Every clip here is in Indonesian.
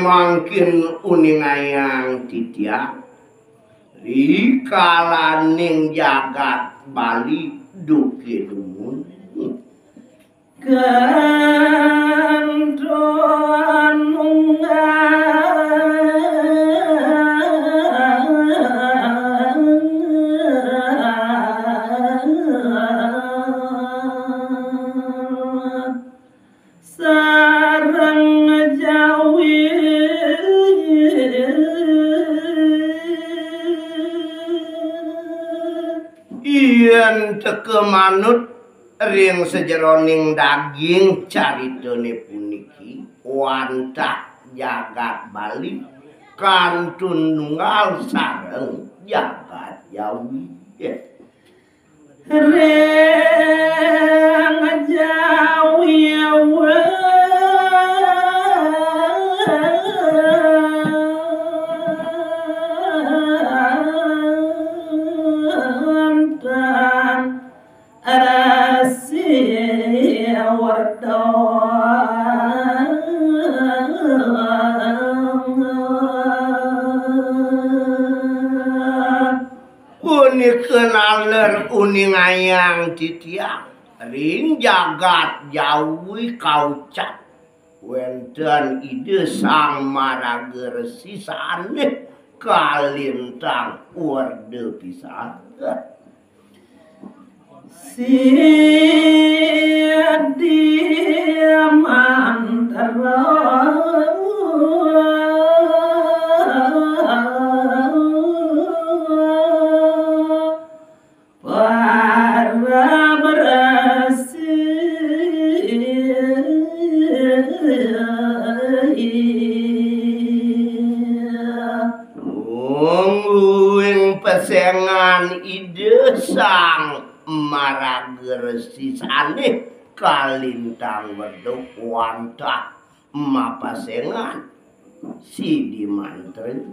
Mangkin uningayang titiak rikalaning jagat Bali duki dumun kanton teke manut ring sejeroning daging caritane puniki wantah jagat Bali kantun nunggal sareng jagat Jawi ring Jawi kenaler uningayang titiang ring jagat Jawi kaucap wenten ide sang maraga resi saneh kalintang orde pisan dia mantara pesengan ide sang maraga resi saneh kalintang wedok wantah mapasengan si dimantri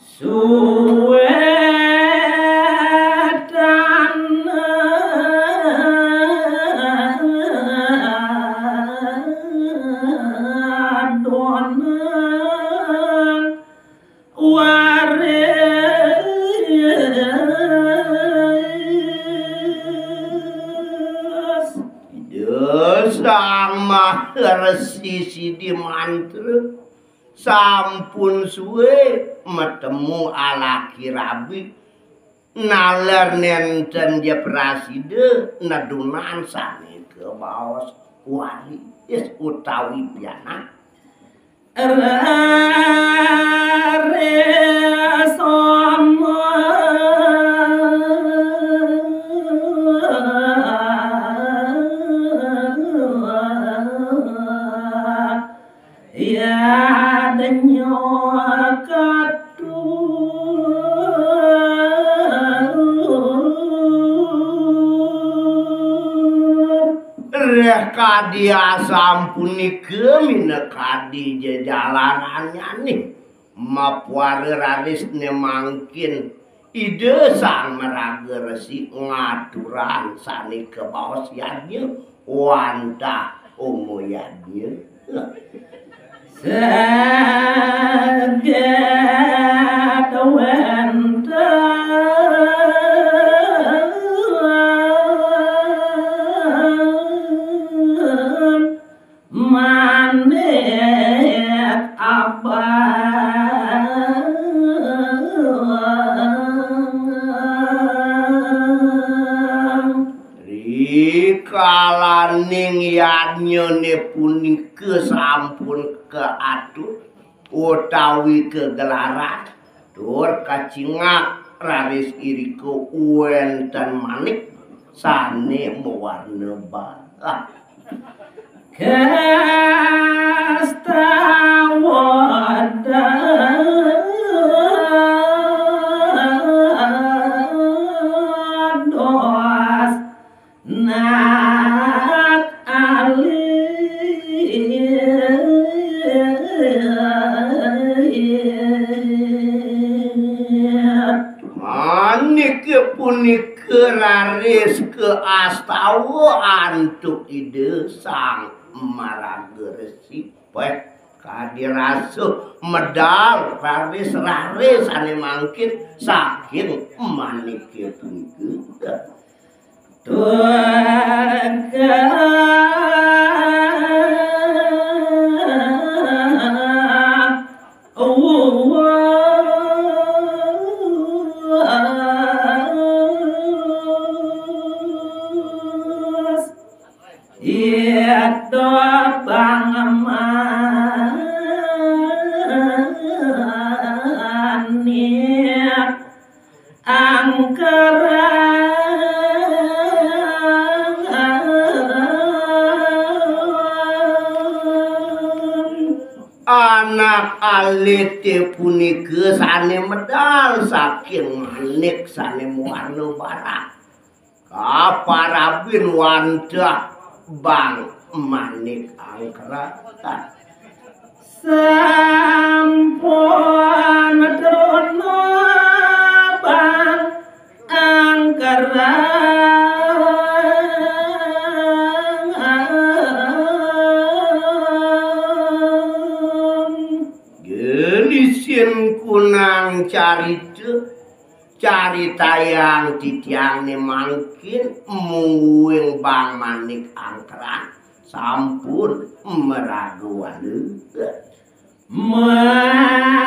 suwetan adonan sang maharesi Sidi Mantra sampun suwe metemu alaki rabi naler nenten dia praside nadunan sane ke baos wali utawi piana kadia sampuni kemina kadi jalanannya nih mapuare raris nemangkin ide sang meraga resi ngaturan sani ke bawah siadnya wanta umuyannya seget wanta manet abang rikalaning yadnya ne punika sampun keatur utawi kegelaran tur kacingak raris iriko wenten manik sane mewarna barang kastawados nak manik punika raris ke astawa antuk ide sang maraga resi kadirasuh medal raris ane mangkin saking manik punika anak alite punika sane medal saking manik sane warna barang kaparabin wandah bang manik angkratan sampun dono bang angkaran genisin kunang carita yang titiangne mangkin mungguing bang manik angkeran sampun meraguan makelacan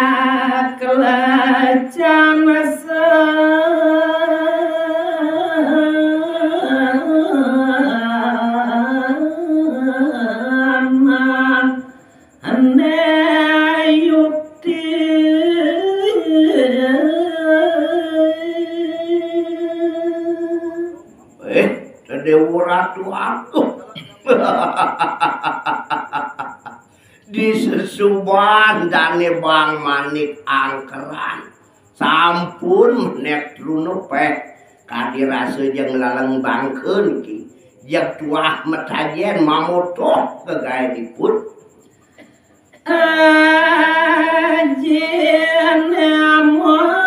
Dewa Ratu aku di sesuban dane bang manik angkeran sampun nek truno peh kadirase jeung laleng bangkeun ki jeung tuah metajen mamoto kegaedipun ajen amon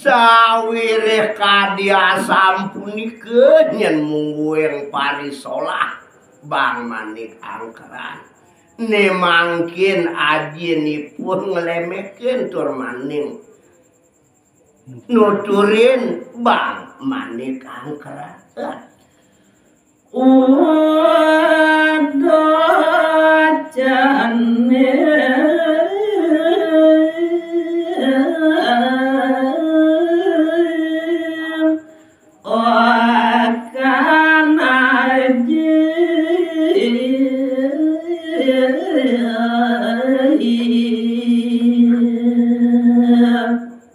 sawireh kadia sampunikeun yen mungguing parisolah bang manik angkeran ne mangkin ajinipun nglemekeun tur maning nuturin bang manik angkeran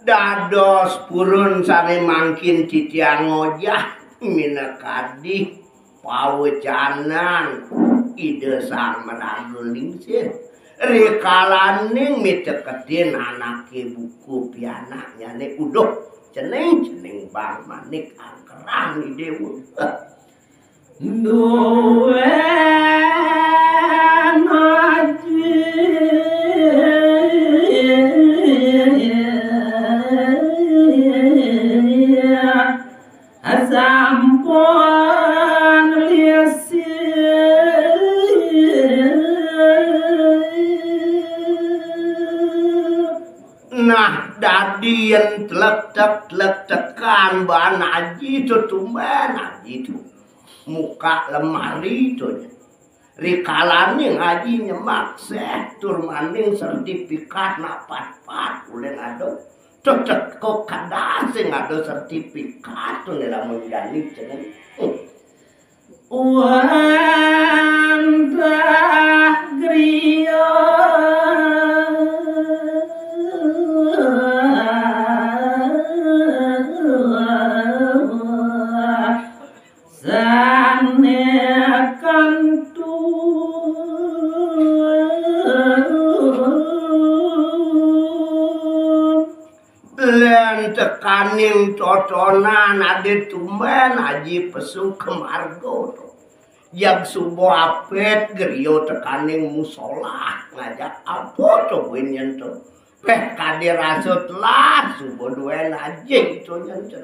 dados purun sane mangkin titiang ngojah minakadi pawecanan ide sang meragu lingsir rikalaning miteketin anake buku pianaknya nek uduh ceneng bang manik angkeran dewa duwe sampun nah dadi yen tlek-tekan ban aji itu tumben aji itu muka lemari itu Rikalane ngaji nyemak tur maning sertifikat napat-pat ulen ado cocok kok kada sing ado sertifikat tuh lamun jani cenah. Wantah griya tekaning coconan ade tumben aji pesu kemargo yang subuh apet gerio tekaning musola ngajak apa coba nyentuh peh kade rasut lah subuh duen aja itu nyentuh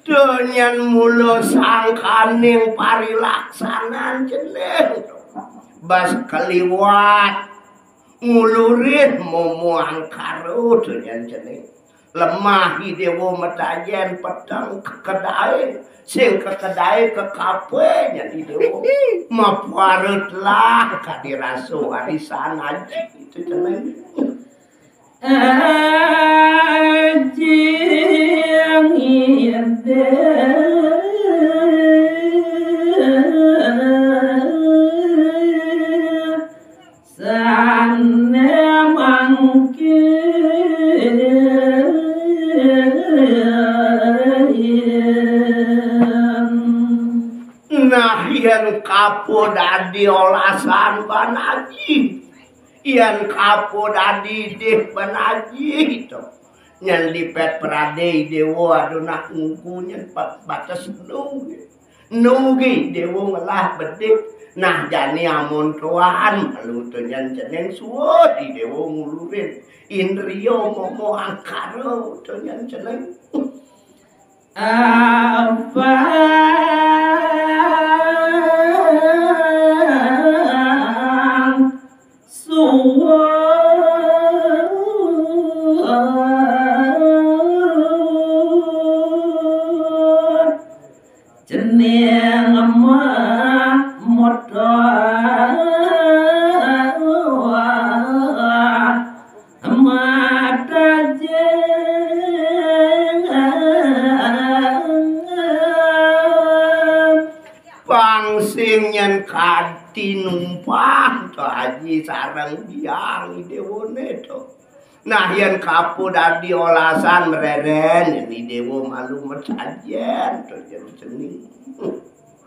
Donyan mulu sangkaning parilaksanan jeneng bas kaliwat ngulurit momuang karo donyan jeneng lemah dewa metajen petang kekedai sing kekedai ke kafe nya dewa maparut lah kadiraso arisan aja itu jeneng Ajing ide sane mangkin nah yang kapodadi olasan banaji yang kapodadi deh banaji itu yang lipet peradei dewa adunak ngkunya batas nugi dewa ngelah bedik nah jani amon tuan lalu tunyan jeneng suwo di dewa ngulurin indrio momo angkaro tunyan jeneng apa suwo jeneng emak modal emak pangsing nyen kati numpang to haji sareng biang dewone to nah yen kapodadi olasan mereren ini dewo malu mecajen to jeneng